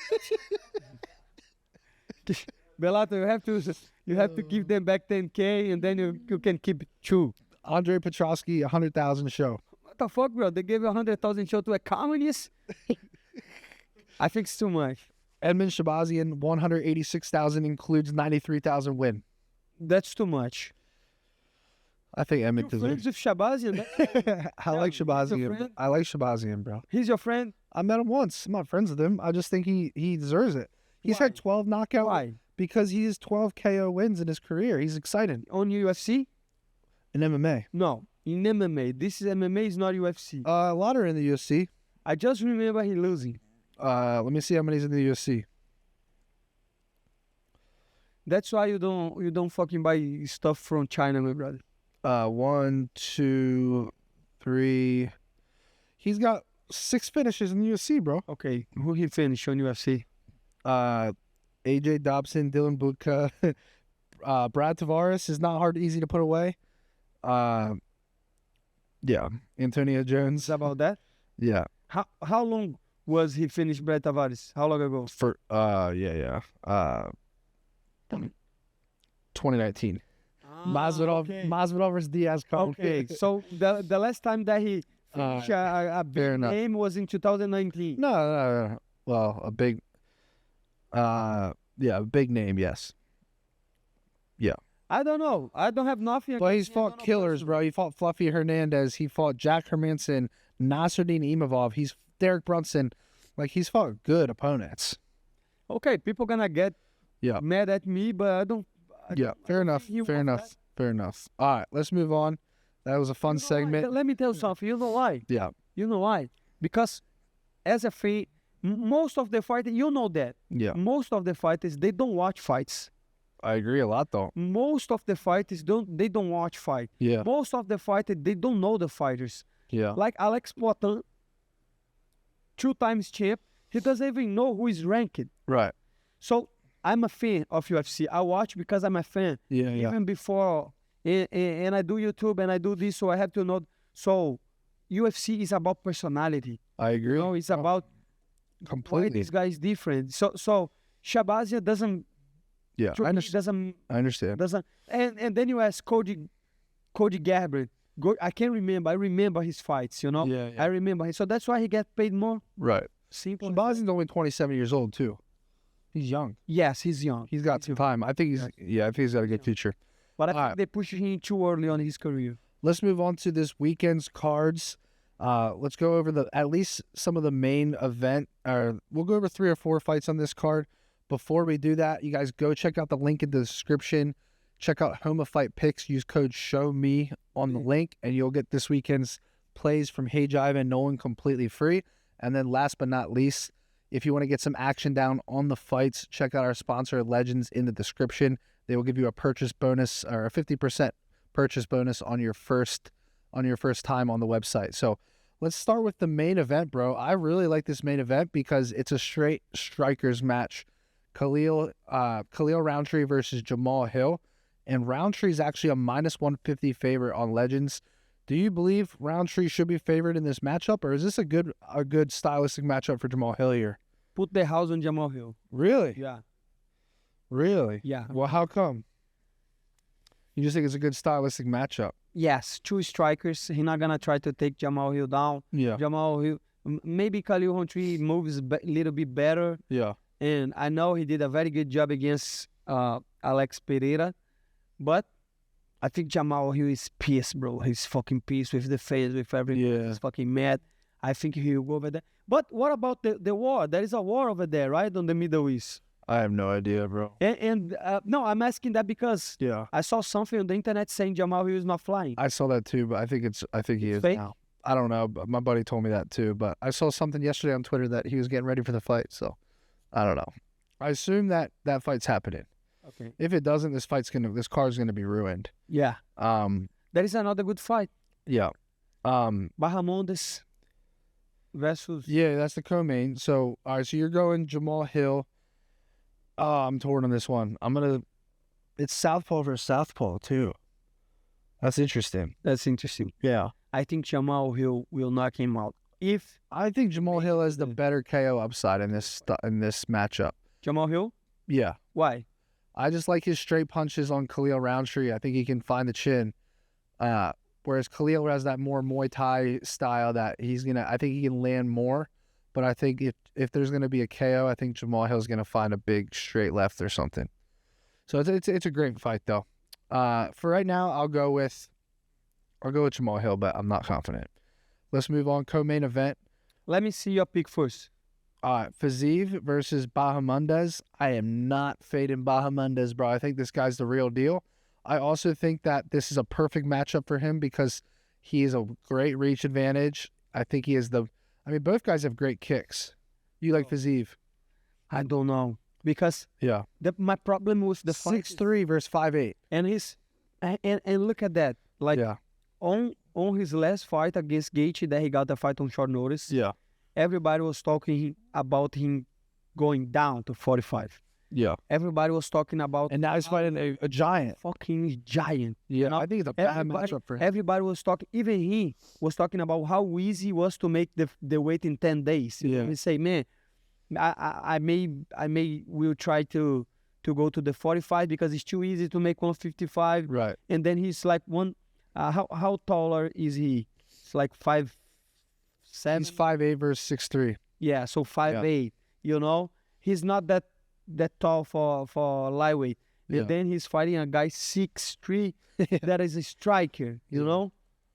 Bellato, you have to give them back 10K and then you can keep 2. Andre Petrosky, 100,000 show. What the fuck, bro? They gave 100,000 show to a communist? I think it's too much. Edmund Shabazian, 186,000, includes 93,000 win. That's too much. I think You're Emmett friends deserves. with Shabazian? I like he's your Shabazian. friend? I like Shabazian, bro. He's your friend? I met him once. I'm not friends with him. I just think he deserves it. He's Why? had 12 knockout. Why? Because he has 12 KO wins in his career. He's excited. On UFC? In MMA. No, in MMA. This is MMA, is not UFC. A lot are in the UFC. I just remember he losing. Let me see how many he's in the UFC. That's why you don't fucking buy stuff from China, my brother. 1, 2, 3. He's got 6 finishes in the UFC, bro. Okay, who he finished on UFC? AJ Dobson, Dylan Budka, Brad Tavares is not easy to put away. Yeah, Antonio Jones. Is about that? Yeah. How long was he finished Brad Tavares? How long ago? 2019. Masvidal versus Diaz. Okay, so the last time that he finished a big name was in 2019. No. Well, a big, a big name, yes. Yeah. I don't know. I don't have nothing. But he's fought killers, bro. He fought Fluffy Hernandez. He fought Jack Hermanson, Nasruddin Imavov. He's Derek Brunson. Like, he's fought good opponents. Okay, people gonna get mad at me, but I don't. Fair enough. All right, let's move on. That was a fun segment. Let me tell you something. You know why? Yeah. You know why? Because as a fan, most of the fighters, you know that. Yeah. Most of the fighters, they don't watch fights. I agree a lot, though. Most of the fighters don't watch fight. Yeah. Most of the fighters, they don't know the fighters. Yeah. Like Alex Poitin, 2 times champ, he doesn't even know who is ranked. Right. So I'm a fan of UFC. I watch because I'm a fan. Yeah. Even before, and I do YouTube and I do this, so I have to know. So UFC is about personality. I agree. You know, it's about completely. This guy is different. So Shabazia doesn't. Yeah, I understand. And then you ask Cody Garbrandt. I can't remember. I remember his fights. You know. Yeah. I remember him. So that's why he get paid more. Right. Simple. Shabazian's only 27 years old too. He's young. Yes, he's young. He's got some time. I think he's got a good future. But I think they pushed him too early on his career. Let's move on to this weekend's cards. Let's go over at least some of the main event. We'll go over 3 or 4 fights on this card. Before we do that, you guys go check out the link in the description. Check out Home of Fight Picks. Use code SHOWME on the link, and you'll get this weekend's plays from Hey Jive and Nolan completely free. And then last but not least, if you want to get some action down on the fights, check out our sponsor, Legendz, in the description. They will give you a purchase bonus or a 50% purchase bonus on your first time on the website. So let's start with the main event, bro. I really like this main event because it's a straight strikers match. Khalil Roundtree versus Jamal Hill. And Roundtree is actually a -150 favorite on Legendz. Do you believe Roundtree should be favored in this matchup, or is this a good stylistic matchup for Jamal Hill here? Put the house on Jamal Hill. Really? Yeah. Really? Yeah. Well, how come? You just think it's a good stylistic matchup? Yes, 2 strikers. He's not gonna try to take Jamal Hill down. Yeah. Jamal Hill, maybe Khalil Roundtree moves a little bit better. Yeah. And I know he did a very good job against Alex Pereira, but I think Jamal Hill is pissed, bro. He's fucking pissed with the fans, with everything. Yeah. He's fucking mad. I think he will go over there. But what about the war? There is a war over there, right, on the Middle East. I have no idea, bro. And no, I'm asking that because I saw something on the internet saying Jamal Hill is not flying. I saw that too, but I think he is fake? now. I don't know, but my buddy told me that too. But I saw something yesterday on Twitter that he was getting ready for the fight, so I don't know. I assume that fight's happening. Okay. If it doesn't, this card's gonna be ruined. Yeah. There is another good fight. Yeah. Bahamondes versus. Yeah, that's the co-main. So all right, so you're going Jamal Hill. I'm torn on this one. It's southpaw versus southpaw too. That's interesting. Yeah. I think Jamal Hill will knock him out. I think Jamal Hill has the better KO upside in this matchup. Jamal Hill? Yeah. Why? I just like his straight punches on Khalil Roundtree. I think he can find the chin. Whereas Khalil has that more Muay Thai style that I think he can land more. But I think if there's gonna be a KO, I think Jamal Hill's gonna find a big straight left or something. So it's a great fight though. For right now, I'll go with Jamal Hill, but I'm not confident. Let's move on. Co-main event. Let me see your pick first. Fiziev versus Bahamondes. I am not fading Bahamondes, bro. I think this guy's the real deal. I also think that this is a perfect matchup for him because he is a great reach advantage. I think both guys have great kicks. You like Fiziev? I don't know. because Yeah. my problem with the fight 6'3" versus 5'8". and look at that. Like Yeah. on his last fight against Gaethje, that he got the fight on short notice. Yeah. Everybody was talking about him going down to 45. Yeah. Everybody was talking about And now he's fighting a giant. fucking giant. Yeah. You know? I think it's a bad matchup for him. Everybody was talking, even he was talking about how easy it was to make the weight in 10 days. Yeah. He say, man, I will try to go to the 45 because it's too easy to make 155. Right. And then he's like how taller is he? It's like 5'7". He's 5'8" versus 6'3". Yeah, so 5'8". You know, he's not that tall for lightweight. Yeah. And then he's fighting a guy 6'3" that is a striker. You know.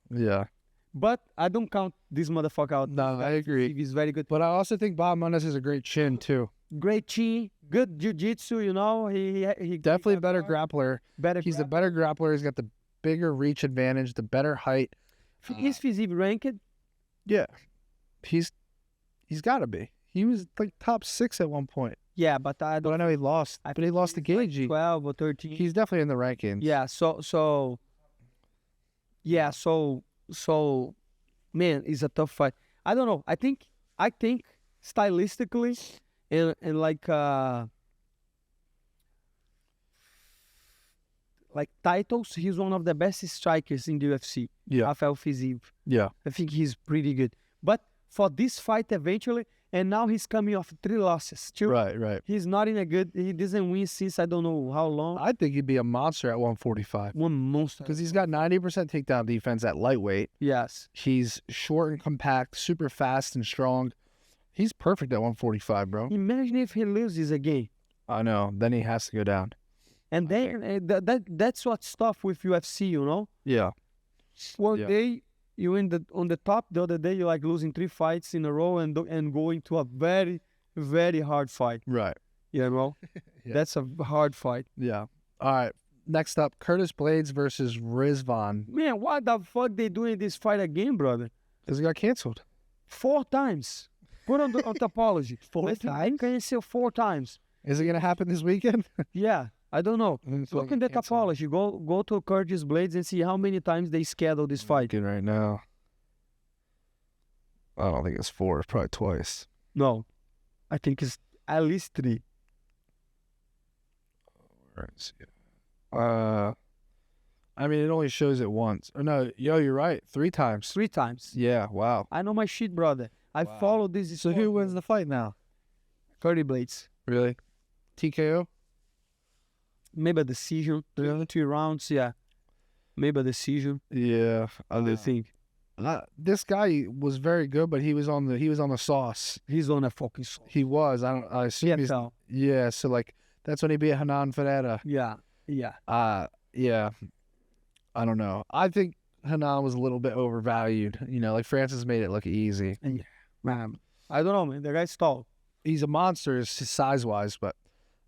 Yeah. But I don't count this motherfucker out. No, I agree. He's very good. But I also think Bob Mundas has a great chin too. Great chin, good jiu-jitsu, you know. He Definitely a better grappler. He's the better grappler. He's got the bigger reach advantage, the better height. His physique ranked. Yeah. He's got to be. He was like top 6 at one point. Yeah, but I But I don't. know he lost. But he lost to Gaethje. 12 or 13. He's definitely in the rankings. Yeah. So, man, it's a tough fight. I don't know. I think stylistically and like titles, he's one of the best strikers in the UFC. Yeah. Rafael Fiziev. Yeah. I think he's pretty good. But for this fight eventually, and now he's coming off 3 losses too. Right. He's not in a good. He doesn't win since I don't know how long. I think he'd be a monster at 145. One monster. Because he's got 90% takedown defense at lightweight. Yes. He's short and compact, super fast and strong. He's perfect at 145, bro. Imagine if he loses again. I know. Then he has to go down. And then that's what's tough with UFC, you know. Yeah. One Yeah. day you on the top, the other day you're like losing 3 fights in a row and going to a very, very hard fight. Right. You know, Yeah. that's a hard fight. Yeah. All right. Next up, Curtis Blades versus Rizvan. Man, what the fuck they doing this fight again, brother? Because he got canceled. 4 times. Put on the on topology. 4 times? Cancel 4 times. Is it going to happen this weekend? Yeah, I don't know. Look in the topology. Go to Curtis Blades and see how many times they schedule this fight. Looking right now. I don't think it's 4. It's probably twice. No, I think it's at least 3. All right. See. I mean, it only shows it once. Or no, you're right. 3 times. 3 times. Yeah. Wow. I know my shit, brother. I follow this. So who wins the fight now? Curtis Blades. Really? TKO? Maybe a decision. 2 rounds. Yeah. Maybe a decision. Yeah. I do think This guy was very good, but he was on the sauce. he's on a fucking sauce. He was. I assume he's. PFL. Yeah. So like that's when he beat Hanan Ferreira. Yeah. Yeah. I don't know. I think Hanan was a little bit overvalued. You know, like Francis made it look easy. Man, I don't know, man. The guy's tall. He's a monster size wise, but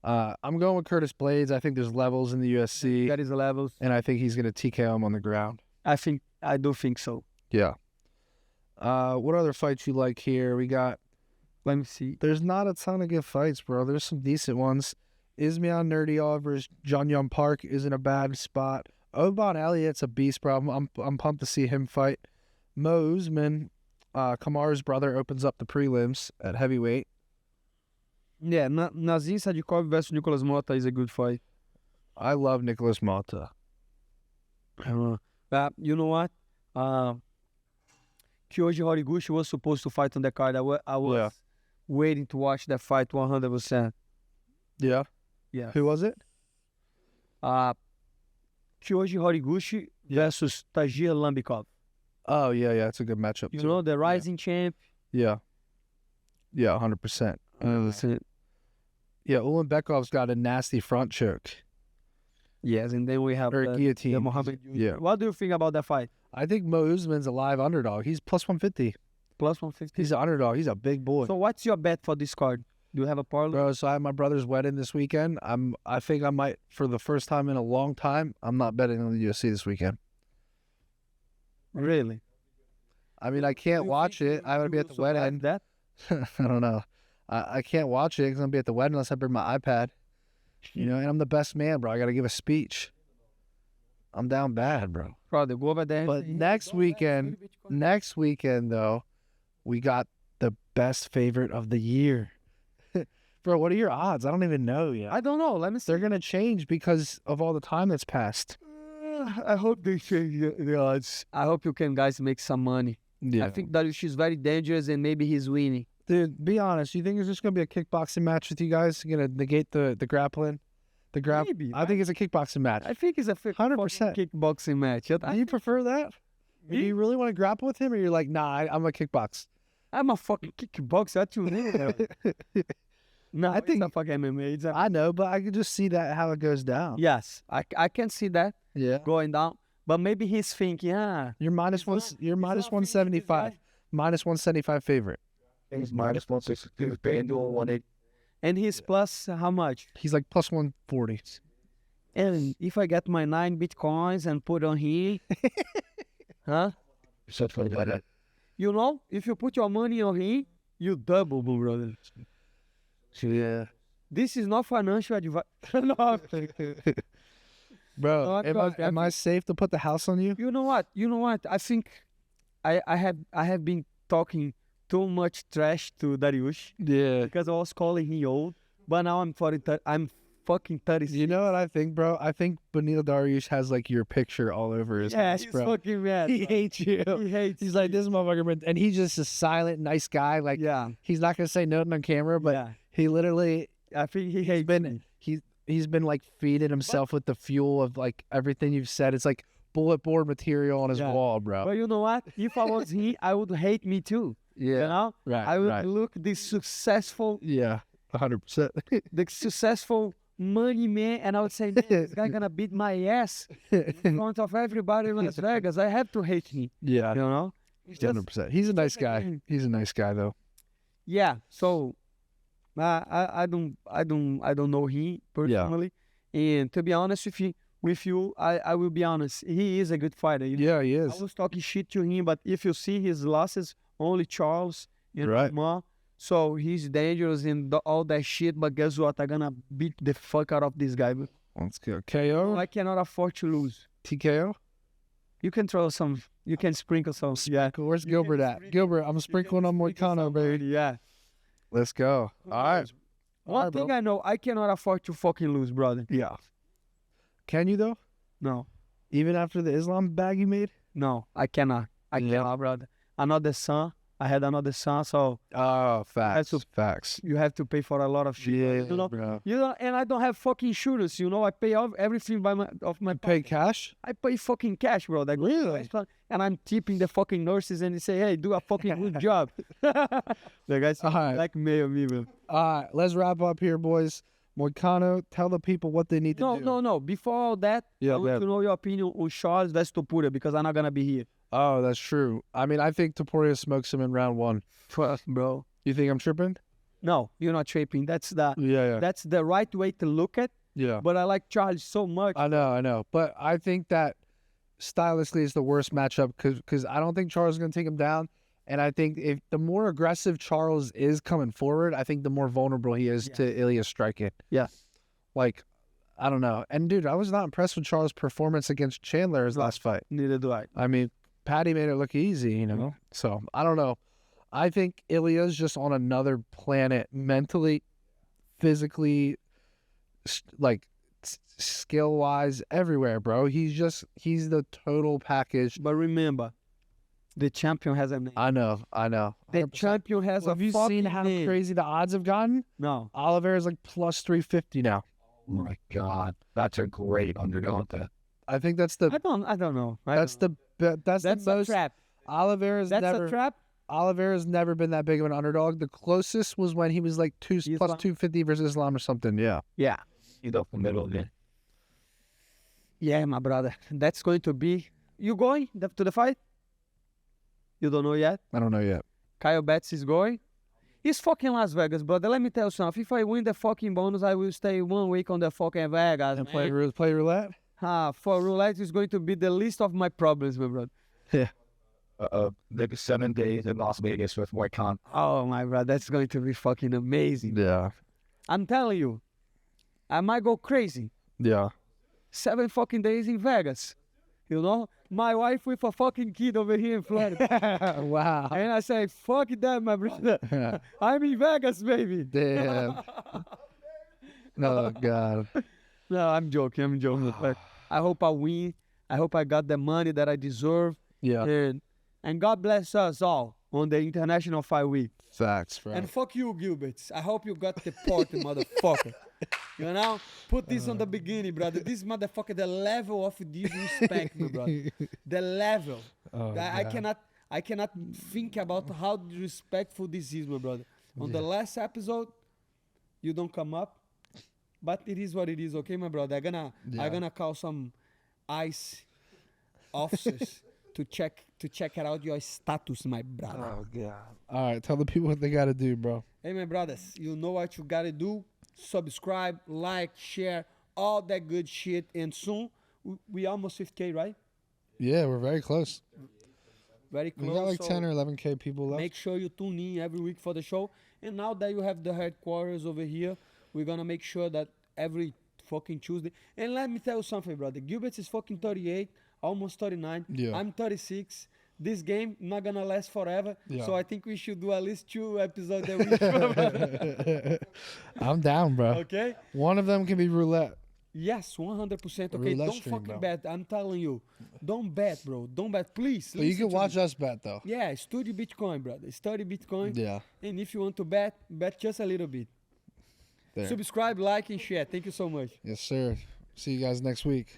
I'm going with Curtis Blades. I think there's levels in the UFC, That is the levels. and I think he's gonna TKO him on the ground. I do think so. Yeah. What other fights you like here? We got. Let me see. There's not a ton of good fights, bro. There's some decent ones. Ismian Nerdyov versus John Young Park is in a bad spot. Oban Elliott's a beast, bro. I'm pumped to see him fight. Mo Usman, Kamar's brother, opens up the prelims at heavyweight. Yeah, Nazim Sadikov versus Nicolas Mota is a good fight. I love Nicholas Mata. You know what? Kyoji Horiguchi was supposed to fight on the card. I was waiting to watch that fight 100%. Yeah. Yeah. Who was it? Kyoji Horiguchi versus Tajir Lambikov. Oh, yeah. It's a good matchup, You too. know, the rising champ. Yeah. Yeah, 100%. Yeah, Ulanbekov's got a nasty front choke. Yes, and then we have Or guillotine. the Mohammed. Yeah. What do you think about that fight? I think Mo Usman's a live underdog. He's plus 150. Plus 150. He's an underdog. He's a big boy. So what's your bet for this card? Do you have a parlay? Bro, so I have my brother's wedding this weekend. I think I might, for the first time in a long time, I'm not betting on the UFC this weekend. Really? I mean, I can't watch it. I'm going to be at the wedding. That? I don't know. I can't watch it because I'm gonna be at the wedding unless I bring my iPad. You know, and I'm the best man, bro. I gotta give a speech. I'm down bad, bro. Brother, go over there. But next weekend though, we got the best favorite of the year. Bro, what are your odds? I don't even know yet. I don't know. Let me see. They're gonna change because of all the time that's passed. I hope they change the odds. I hope you can guys make some money. Yeah. I think Dariush is very dangerous and maybe he's winning. Dude, be honest. You think it's just gonna be a kickboxing match with you guys? You're gonna negate the grappling? Maybe. I think it's a kickboxing match. I think it's a 100% kickboxing match. Do you prefer that? Do you really want to grapple with him, or you're like, nah, I'm a kickbox? I'm a fucking kickboxer. That's you know. No, I think it's a fucking MMA. It's a, I know, but I can just see that how it goes down. yes, I can see that Yeah. going down. But maybe he's thinking, You're minus one. You're minus 175. Minus 175 favorite. He's minus 162. FanDuel 180. and he's plus how much? He's like plus 140. And if I get my 9 bitcoins and put on here, huh? Such like that. You know, if you put your money on here, you double, bro, brother. Yeah. This is not financial advice. No. Bro, No, am I safe to put the house on you? You know what? I think I have been talking too much trash to Dariush Yeah. because I was calling him old, but now I'm fucking 36. You know what I think, bro? I think Benil Dariush has like your picture all over his Yeah, house, he's bro. fucking mad. He bro. hates you. He hates. He's like, this motherfucker, and he's just a silent, nice guy. Like, Yeah, he's not gonna say nothing on camera, but yeah. he literally, I think he hates me. he's been like feeding himself with the fuel of like everything you've said. It's like bullet board material on his Yeah. wall, bro. But you know what? If I was him, I would hate me too. Yeah. You know, Right. I would right. look this successful, Yeah. 100%. the successful money man, and I would say, man, this guy gonna beat my ass in front of everybody in Las Vegas. I have to hate him. Yeah. You know? It's just- 100%. He's a nice guy. again. He's a nice guy though. Yeah. So, I don't know him personally, and to be honest with you, I will be honest. He is a good fighter. You know? Yeah, he I is. was talking shit to him, but if you see his losses, only Charles and Right. Ma. So he's dangerous and all that shit. But guess what? I'm gonna beat the fuck out of this guy. Bro. Let's go. KO? I cannot afford to lose. TKO? You can throw some. You can sprinkle some. Yeah. Cool. Where's Gilbert at? Gilbert, I'm sprinkling on Moicano, baby. Yeah. Let's go. All right. One All right, thing bro. I know, I cannot afford to fucking lose, brother. Yeah. Can you though? No. Even after the Islam bag you made? No, I cannot. I Yeah. cannot, brother. Another son. I had another son, so Oh, facts. That's Facts. you have to pay for a lot of shit. Yeah, you know, bro. and I don't have fucking shooters. You know, I pay off everything by my Pay cash? I pay fucking cash, bro. That Really? And I'm tipping the fucking nurses and they say, hey, do a fucking good job. The guys All right. blackmail me, bro. All right. Let's wrap up here, boys. Moicano, tell the people what they need to do. No. Before all that, Yeah, I want yeah. to know your opinion on Charles vs Topuria because I'm not gonna be here. Oh, that's true. I mean, I think Topuria smokes him in round 1. Trust, bro. You think I'm tripping? No, you're not tripping. That's Yeah. that's the right way to look at. Yeah. But I like Charles so much. I know. But I think that stylistically is the worst matchup because I don't think Charles is going to take him down. And I think if the more aggressive Charles is coming forward, I think the more vulnerable he is to Ilia's striking. Yeah. Like, I don't know. And, dude, I was not impressed with Charles' performance against Chandler his last fight. Neither do I. I mean, Patty made it look easy, you know? So, I don't know. I think Ilia's just on another planet mentally, physically, skill-wise, everywhere, bro. He's the total package. But remember, the champion has a name. I know. The 100%. champion has Have a you fucking seen how name. crazy the odds have gotten? No. Oliveira's like plus 350 now. Oh my God. That's a great underdog. I think that's the I don't know. that's the That's a most. trap. Oliveira's That's never a trap. Oliveira's never been that big of an underdog. The closest was when he was like plus Islam? 250 versus Islam or something. Yeah. Yeah. He's up the middle of it. Yeah, my brother. That's going to be. You going to the fight? You don't know yet. I don't know yet. Kyle Betts is going. It's fucking Las Vegas, brother. Let me tell you something. If I win the fucking bonus, I will stay 1 week on the fucking Vegas. And man. play roulette. For roulette, it's going to be the least of my problems, my brother. Yeah. like 7 days in Las Vegas with Moicano. Oh my brother, that's going to be fucking amazing. Yeah. I'm telling you, I might go crazy. Yeah. 7 fucking days in Vegas. You know, my wife with a fucking kid over here in Florida. Wow. And I say, fuck that, my brother. I'm in Vegas, baby. Damn. Oh God. No, I'm joking. But I hope I win. I hope I got the money that I deserve. Yeah. And God bless us all on the International Fight Week. Facts, bro. And fuck you, Gilberts. I hope you got the port, motherfucker. You know? Put this on the beginning, brother. This motherfucker, the level of disrespect, my brother. The level. Oh, I cannot think about how disrespectful this is, my brother. On the last episode, you don't come up. But it is what it is, okay, my brother? I'm gonna call some ICE officers to check out your status, my brother. Oh God. All right, tell the people what they gotta do, bro. Hey, my brothers, you know what you gotta do. Subscribe, like, share, all that good shit. And soon, we almost 50K, right? Yeah, we're very close. Very close. We got like so 10 or 11K people left. make sure you tune in every week for the show. And now that you have the headquarters over here, we're gonna make sure that every fucking Tuesday. And let me tell you something, brother. Gilbert is fucking 38, almost 39. Yeah. I'm 36. This game not gonna last forever. Yeah. So I think we should do at least 2 episodes a week. I'm down, bro. Okay? One of them can be roulette. Yes, 100%. Okay, roulette don't stream, fucking bro. bet. I'm telling you. Don't bet, bro. Don't bet. Please. But you listen can to watch me. us bet though. Yeah, study Bitcoin, brother. Study Bitcoin. Yeah. And if you want to bet just a little bit. There. Subscribe, like, and share. Thank you so much. Yes, sir. See you guys next week.